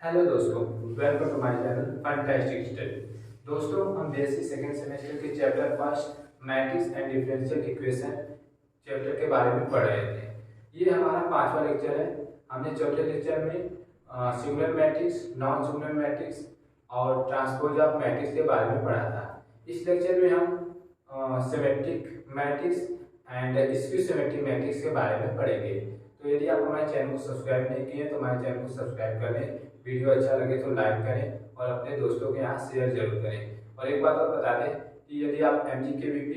Hello दोस्तों, welcome to my channel fantastic study. दोस्तों, हम बेसिक सेकेंड सेमेस्टर के chapter first matrix and differential equation chapter के बारे में पढ़ रहे थे। ये हमारा पांचवा लेक्चर है। हमने चौथे लेक्चर में singular matrix, non singular matrix और ट्रांसपोज ऑफ मैट्रिक्स के बारे में पढ़ा था। इस लेक्चर में हम symmetric matrix and skew symmetric matrix के बारे में पढ़ेंगे। तो यदि आप हमारे चैनल को सब्सक्राइब नहीं किए तो हमारे चैनल को सब्सक्राइब कर लें। वीडियो अच्छा लगे तो लाइक करें और अपने दोस्तों के यहाँ शेयर जरूर करें। और एक बात और बता दें कि यदि आप MGKVP,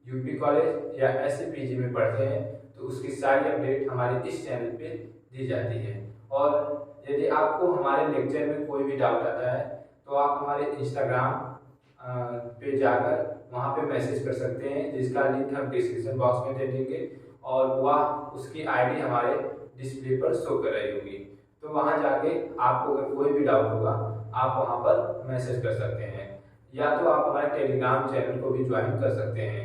यूपी कॉलेज या SCPG में पढ़ते हैं तो उसकी सारी अपडेट हमारे इस चैनल पे दी जाती है। और यदि आपको हमारे लेक्चर में कोई भी डाउट आता है तो आप हमारे इंस्टाग्राम पे जाकर वहाँ पे मैसेज कर सकते हैं, जिसका लिंक हम डिस्क्रिप्शन बॉक्स में दे देंगे और वह उसकी आईडी हमारे डिस्प्ले पर शो कर रही होगी। तो वहाँ जाके आपको अगर कोई भी डाउट होगा आप वहाँ पर मैसेज कर सकते हैं, या तो आप हमारे टेलीग्राम चैनल को भी ज्वाइन कर सकते हैं।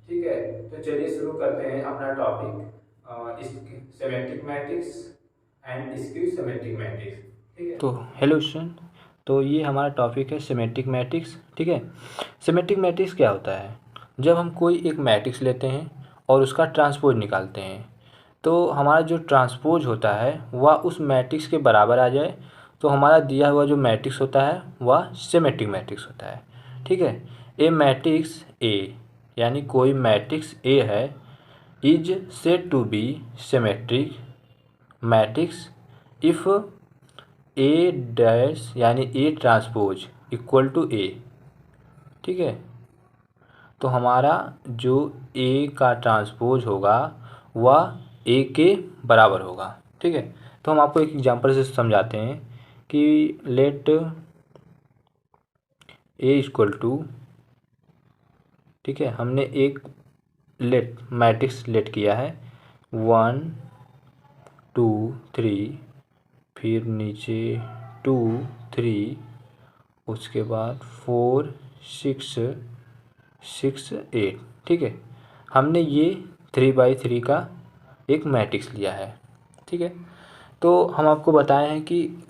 ठीक है, तो चलिए शुरू करते हैं अपना topic symmetric matrix and skew symmetric matrix. ठीक है, तो हेलो स्टूडेंट, तो ये हमारा टॉपिक है सिमेट्रिक मैट्रिक्स। ठीक है, सिमेट्रिक मैट्रिक्स क्या होता है? जब हम कोई एक मैट्रिक्स लेते हैं और उसका ट्रांसपोज निकालते हैं तो हमारा जो ट्रांसपोज होता है वह उस मैट्रिक्स के बराबर आ जाए तो हमारा दिया हुआ जो मैट्रिक्स होता है वह सिमेट्रिक मैट्रिक्स होता है। ठीक है, ए मैट्रिक्स ए यानी कोई मैट्रिक्स ए है is said to be symmetric matrix if A dash यानी A transpose equal to A. ठीक है, तो हमारा जो ए का ट्रांसपोज होगा वह ए के बराबर होगा। ठीक है, तो हम आपको एक एग्जांपल से समझाते हैं कि लेट ए इक्वल टू, ठीक है, हमने एक लेट मैट्रिक्स लेट किया है 1 2 3, फिर नीचे 2 3, उसके बाद 4 6 6 8। ठीक है, हमने ये 3×3 का एक मैट्रिक्स लिया है। ठीक है, तो हम आपको बताए हैं कि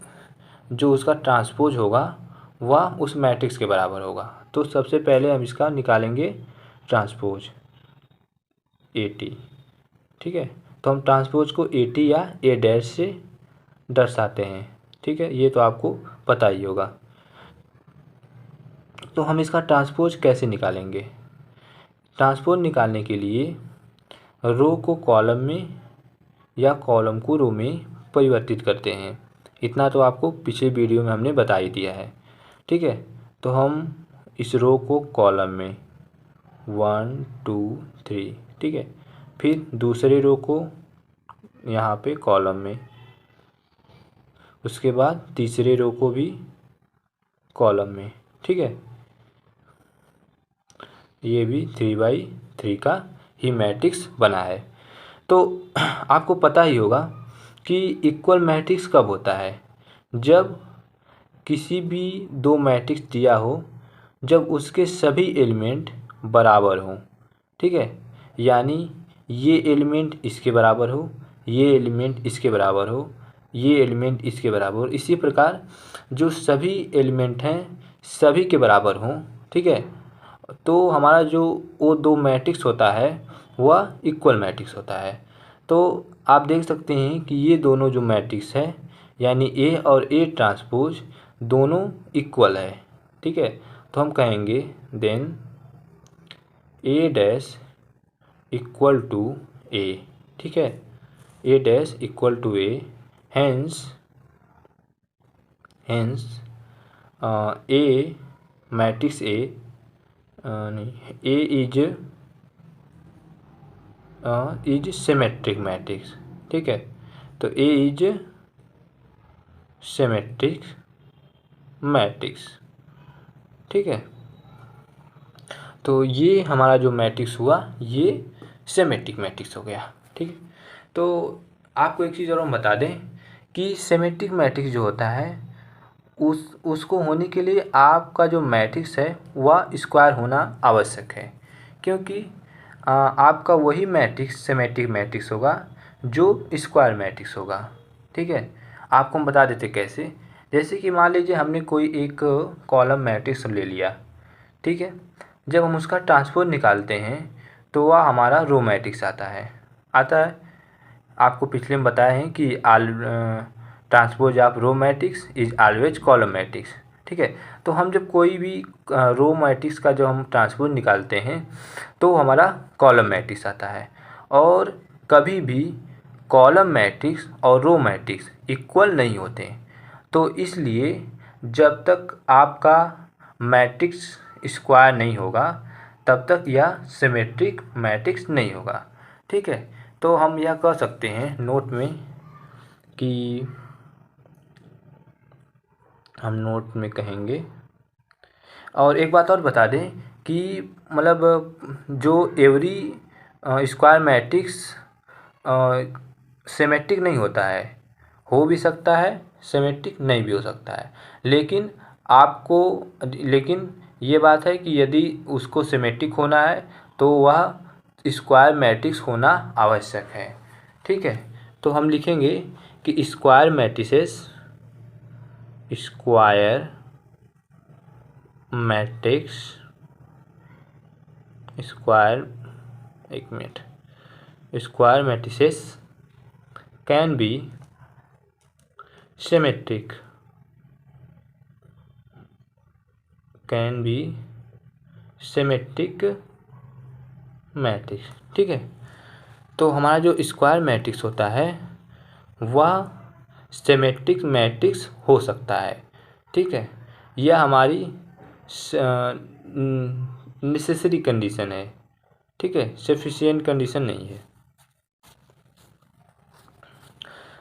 जो उसका ट्रांसपोज होगा वह उस मैट्रिक्स के बराबर होगा। तो सबसे पहले हम इसका निकालेंगे ट्रांसपोज 80। ठीक है, तो हम ट्रांसपोज को 80 या ए डैश से दर्शाते हैं। ठीक है, ये तो आपको पता ही होगा। तो हम इसका ट्रांसपोज कैसे निकालेंगे? ट्रांसपोज निकालने के लिए रो को कॉलम में या कॉलम को रो में परिवर्तित करते हैं। इतना तो आपको पिछले वीडियो में हमने बता ही दिया है। ठीक है, तो हम इस रो को कॉलम में 1 2 3, ठीक है, फिर दूसरे रो को यहाँ पे कॉलम में, उसके बाद तीसरे रो को भी कॉलम में। ठीक है, ये भी 3×3 का ही मैट्रिक्स बना है। तो आपको पता ही होगा कि इक्वल मैट्रिक्स कब होता है? जब किसी भी दो मैट्रिक्स दिया हो जब उसके सभी एलिमेंट बराबर हों। ठीक है, यानी ये एलिमेंट इसके बराबर हो, ये एलिमेंट इसके बराबर हो, ये एलिमेंट इसके बराबर हो, इसी प्रकार जो सभी एलिमेंट हैं सभी के बराबर हों। ठीक है, तो हमारा जो वो दो मैट्रिक्स होता है वह इक्वल मैट्रिक्स होता है। तो आप देख सकते हैं कि ये दोनों जो मैट्रिक्स है यानी ए और ए ट्रांसपोज दोनों इक्वल है। ठीक है, तो हम कहेंगे then A dash equal to A. ठीक है, A dash equal to A, hence A matrix A नहीं, ए इज सिमेट्रिक मैट्रिक्स। ठीक है, तो ए इज सिमेट्रिक मैट्रिक्स। ठीक है, तो ये हमारा जो मैट्रिक्स हुआ ये सिमेट्रिक मैट्रिक्स हो गया। ठीक है, तो आपको एक चीज़ और हम बता दें कि सिमेट्रिक मैट्रिक्स जो होता है उसको होने के लिए आपका जो मैट्रिक्स है वह स्क्वायर होना आवश्यक है, क्योंकि आपका वही मैट्रिक्स सिमेट्रिक मैट्रिक्स होगा जो स्क्वायर मैट्रिक्स होगा। ठीक है, आपको हम बता देते कैसे। जैसे कि मान लीजिए हमने कोई एक कॉलम मैट्रिक्स ले लिया, ठीक है। जब हम उसका ट्रांसपोज निकालते हैं तो वह हमारा रो मैट्रिक्स आता है। आपको पिछले में बताया है कि transpose of row matrix is always column matrix, ठीक है। तो हम जब कोई भी रो मैट्रिक्स का जब हम ट्रांसपोज निकालते हैं तो हमारा कॉलम मैट्रिक्स आता है। और कभी भी कॉलम मैट्रिक्स और रो मैट्रिक्स इक्वल नहीं होते। तो इसलिए जब तक आपका मैट्रिक्स स्क्वायर नहीं होगा तब तक यह सिमेट्रिक मैट्रिक्स नहीं होगा, ठीक है। तो हम यह कह सकते हैं नोट में कि हम नोट में कहेंगे। और एक बात और बता दें कि मतलब जो एवरी स्क्वायर मैट्रिक्स सिमेट्रिक नहीं होता है, हो भी सकता है, सिमेट्रिक नहीं भी हो सकता है। लेकिन ये बात है कि यदि उसको सिमेट्रिक होना है तो वह स्क्वायर मैट्रिक्स होना आवश्यक है, ठीक है। तो हम लिखेंगे कि square matrix square matrices can be symmetric matrix, ठीक है। तो हमारा जो स्क्वायर मैट्रिक्स होता है वह सिमेट्रिक मैट्रिक्स हो सकता है, ठीक है। यह हमारी नेसेसरी कंडीशन है, ठीक है, सफिशिएंट कंडीशन नहीं है,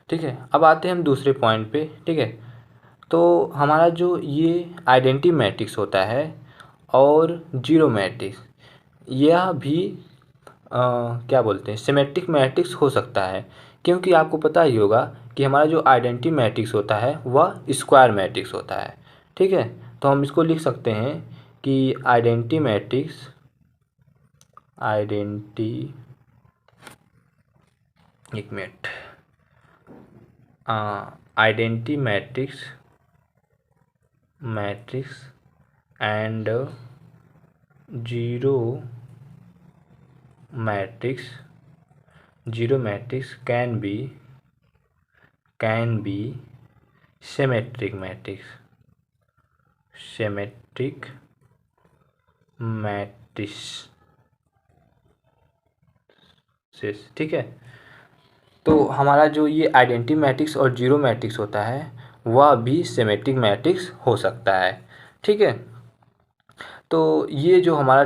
ठीक है। अब आते हैं हम दूसरे पॉइंट पे, ठीक है। तो हमारा जो ये आइडेंटिटी मैट्रिक्स होता है और जीरो मैट्रिक्स, यह भी क्या बोलते हैं, सिमेट्रिक मैट्रिक्स हो सकता है। क्योंकि आपको पता ही होगा कि हमारा जो आइडेंटिटी मैट्रिक्स होता है वह स्क्वायर मैट्रिक्स होता है, ठीक है। तो हम इसको लिख सकते हैं कि identity matrix and zero matrix can be symmetric matrix, ठीक है। तो हमारा जो ये आइडेंटिटी मैट्रिक्स और जीरो मैट्रिक्स होता है वह भी सिमेट्रिक मैट्रिक्स हो सकता है, ठीक है। तो ये जो हमारा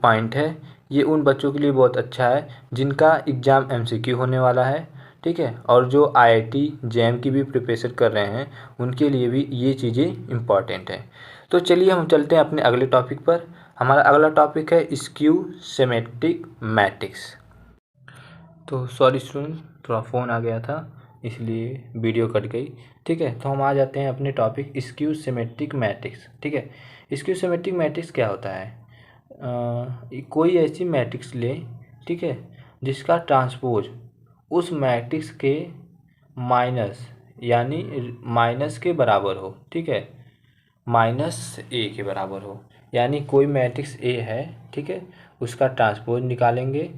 पॉइंट है ये उन बच्चों के लिए बहुत अच्छा है जिनका एग्ज़ाम एमसीक्यू होने वाला है, ठीक है। और जो आईआईटी जेईई की भी प्रिपरेशन कर रहे हैं उनके लिए भी ये चीज़ें इम्पॉर्टेंट है। तो चलिए हम चलते हैं अपने अगले टॉपिक पर। हमारा अगला टॉपिक है स्क्यू सिमेट्रिक मैट्रिक्स। तो सॉरी स्टूडेंट, थोड़ा फ़ोन आ गया था इसलिए वीडियो कट गई, ठीक है। तो हम आ जाते हैं अपने टॉपिक स्क्यू सिमेट्रिक मैट्रिक्स, ठीक है। स्क्यू सिमेट्रिक मैट्रिक्स क्या होता है? कोई ऐसी मैट्रिक्स लें, ठीक है, जिसका ट्रांसपोज उस मैट्रिक्स के माइनस यानी माइनस के बराबर हो, ठीक है, -a के बराबर हो। यानी कोई मैट्रिक्स A है, ठीक है, उसका ट्रांसपोज निकालेंगे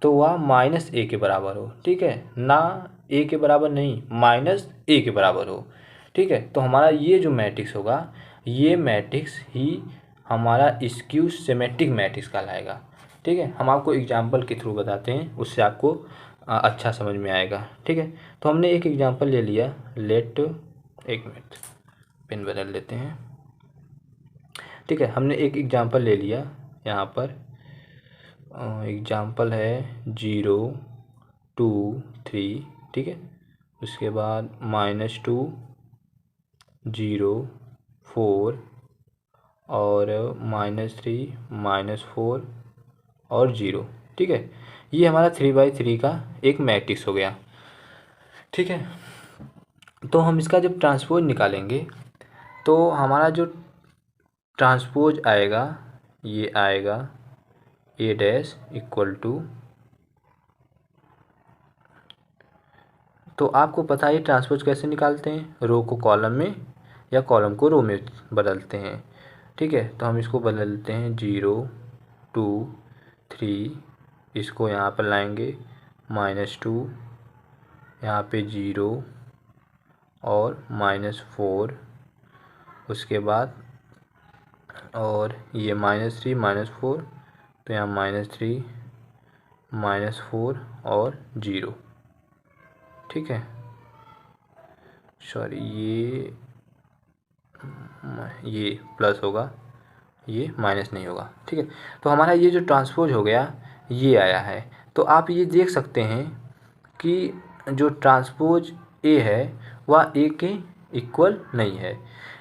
तो वह -a के बराबर हो, ठीक है, ना a के बराबर नहीं, -a के बराबर हो, ठीक है। तो हमारा ये जो मैट्रिक्स होगा ये मैट्रिक्स ही हमारा स्क्यू सिमेट्रिक मैट्रिक्स कहलाएगा, ठीक है। हम आपको एग्जांपल के थ्रू बताते हैं, उससे आपको अच्छा समझ में आएगा, ठीक है। तो हमने एक एग्जांपल ले लिया, एक मिनट पेन बदल लेते हैं, ठीक है। हमने एक एग्जांपल ले लिया, यहाँ पर एग्जांपल है 0 2 3, ठीक है। उसके बाद -2 0 4 और -3 -4 और 0, ठीक है। ये हमारा 3×3 का एक मैट्रिक्स हो गया, ठीक है। तो हम इसका जब ट्रांसपोज निकालेंगे तो हमारा जो ट्रांसपोज आएगा ये आएगा A डैश इक्वल टू, तो आपको पता है ट्रांसपोज कैसे निकालते हैं, रो को कॉलम में या कॉलम को रो में बदलते हैं। ठीक है, तो हम इसको बदलते हैं 0 2 3, इसको यहाँ पर लाएंगे -2, यहाँ पे 0 और -4, उसके बाद और ये -3 -4, तो यहाँ -3 -4 और 0। ठीक है, सॉरी ये प्लस होगा, ये माइनस नहीं होगा। ठीक है, तो हमारा ये जो ट्रांसपोज हो गया ये आया है। तो आप ये देख सकते हैं कि जो ट्रांसपोज ए है वह ए के इक्वल नहीं है,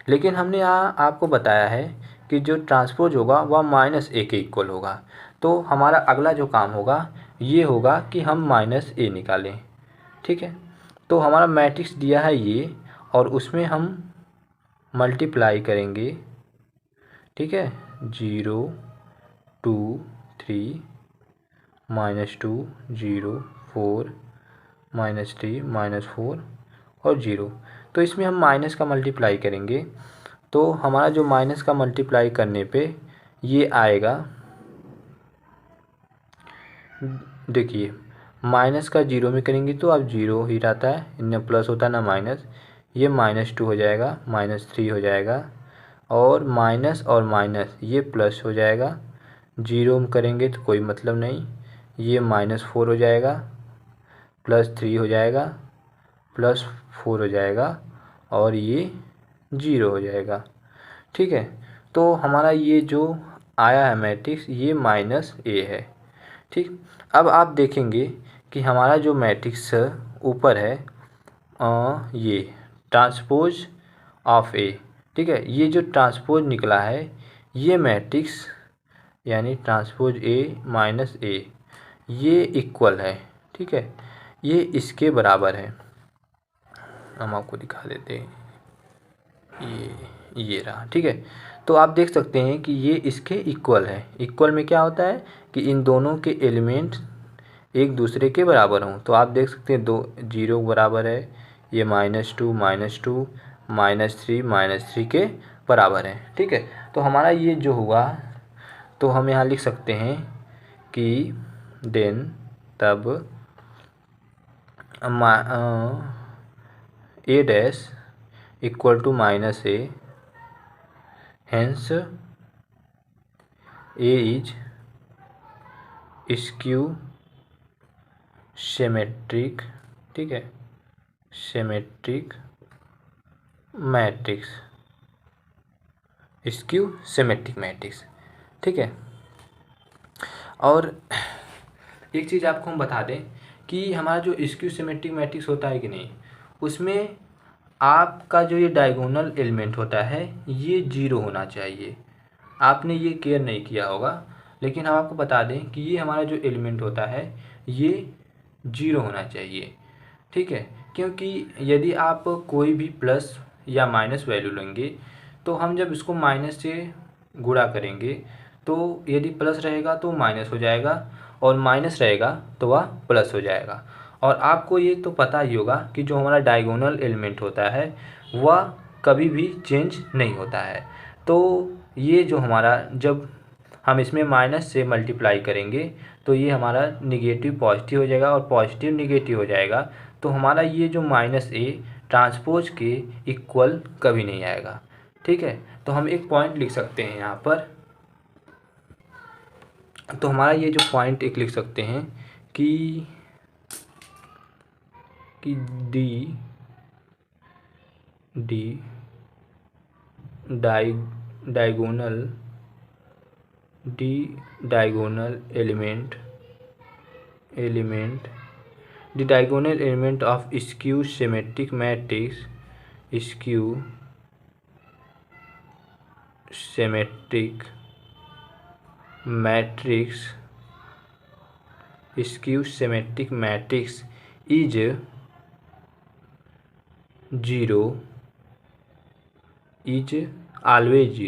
लेकिन हमने यहाँ आपको बताया है कि जो ट्रांसपोज होगा वह -a के इक्वल होगा। तो हमारा अगला जो काम होगा ये होगा कि हम -a निकालें। ठीक है, तो हमारा मैट्रिक्स दिया है ये, और उसमें हम मल्टीप्लाई करेंगे। ठीक है, 0 2 3 -2 0 4 -3 -4 और 0। तो इसमें हम माइनस का मल्टीप्लाई करेंगे, तो हमारा जो माइनस का मल्टीप्लाई करने पे ये आएगा। देखिए, माइनस का 0 में करेंगे तो अब 0 ही रहता है, न प्लस होता है ना माइनस। ये -2 हो जाएगा, -3 हो जाएगा, और माइनस और माइनस ये प्लस हो जाएगा। 0 में करेंगे तो कोई मतलब नहीं, ये -4 हो जाएगा, +3 हो जाएगा, +4 हो जाएगा, और ये 0 हो जाएगा। ठीक है, तो हमारा ये जो आया है मैट्रिक्स ये -a है। ठीक, अब आप देखेंगे कि हमारा जो मैट्रिक्स ऊपर है ये ट्रांसपोज ऑफ ए। ठीक है, ये जो ट्रांसपोज निकला है ये मैट्रिक्स यानी ट्रांसपोज A-A ये इक्वल है। ठीक है, ये इसके बराबर है। हम आपको दिखा देते हैं, ये रहा। ठीक है, तो आप देख सकते हैं कि ये इसके इक्वल है। इक्वल में क्या होता है कि इन दोनों के एलिमेंट एक दूसरे के बराबर हों। तो आप देख सकते हैं 0 बराबर है, ये -2 -2 -3 -3 के बराबर है। ठीक है, तो हमारा ये जो हुआ, तो हम यहाँ लिख सकते हैं कि देन तब a dash equal to -a, hence a is skew symmetric. ठीक है, symmetric matrix, skew symmetric matrix. ठीक है, और एक चीज़ आपको हम बता दें कि हमारा जो स्क्यू सिमेट्रिक मैट्रिक्स होता है कि नहीं, उसमें आपका जो ये डायगोनल एलिमेंट होता है ये 0 होना चाहिए। आपने ये केयर नहीं किया होगा, लेकिन हम आपको बता दें कि ये हमारा जो एलिमेंट होता है ये 0 होना चाहिए। ठीक है, क्योंकि यदि आप कोई भी प्लस या माइनस वैल्यू लेंगे तो हम जब इसको माइनस से गुणा करेंगे तो यदि प्लस रहेगा तो माइनस हो जाएगा, और माइनस रहेगा तो वह प्लस हो जाएगा। और आपको ये तो पता ही होगा कि जो हमारा डायगोनल एलिमेंट होता है वह कभी भी चेंज नहीं होता है। तो ये जो हमारा, जब हम इसमें माइनस से मल्टीप्लाई करेंगे तो ये हमारा निगेटिव पॉजिटिव हो जाएगा, और पॉजिटिव निगेटिव हो जाएगा, तो हमारा ये जो -a ट्रांसपोज के इक्वल कभी नहीं आएगा। ठीक है, तो हम एक पॉइंट लिख सकते हैं यहाँ पर। तो हमारा ये जो पॉइंट एक लिख सकते हैं कि D diagonal element of skew symmetric matrix, skew symmetric matrix is 0, is always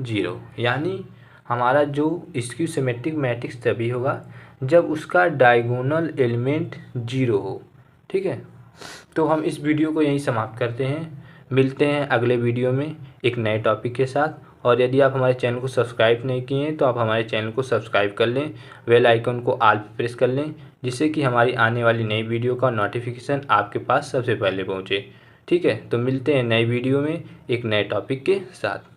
0। यानी हमारा जो स्क्यू सिमेट्रिक मैट्रिक्स तभी होगा जब उसका डायगोनल एलिमेंट 0 हो। ठीक है, तो हम इस वीडियो को यहीं समाप्त करते हैं। मिलते हैं अगले वीडियो में एक नए टॉपिक के साथ। और यदि आप हमारे चैनल को सब्सक्राइब नहीं किए हैं तो आप हमारे चैनल को सब्सक्राइब कर लें, बेल आइकन को ऑल पे प्रेस कर लें, जिससे कि हमारी आने वाली नई वीडियो का नोटिफिकेशन आपके पास सबसे पहले पहुंचे। ठीक है, तो मिलते हैं नई वीडियो में एक नए टॉपिक के साथ।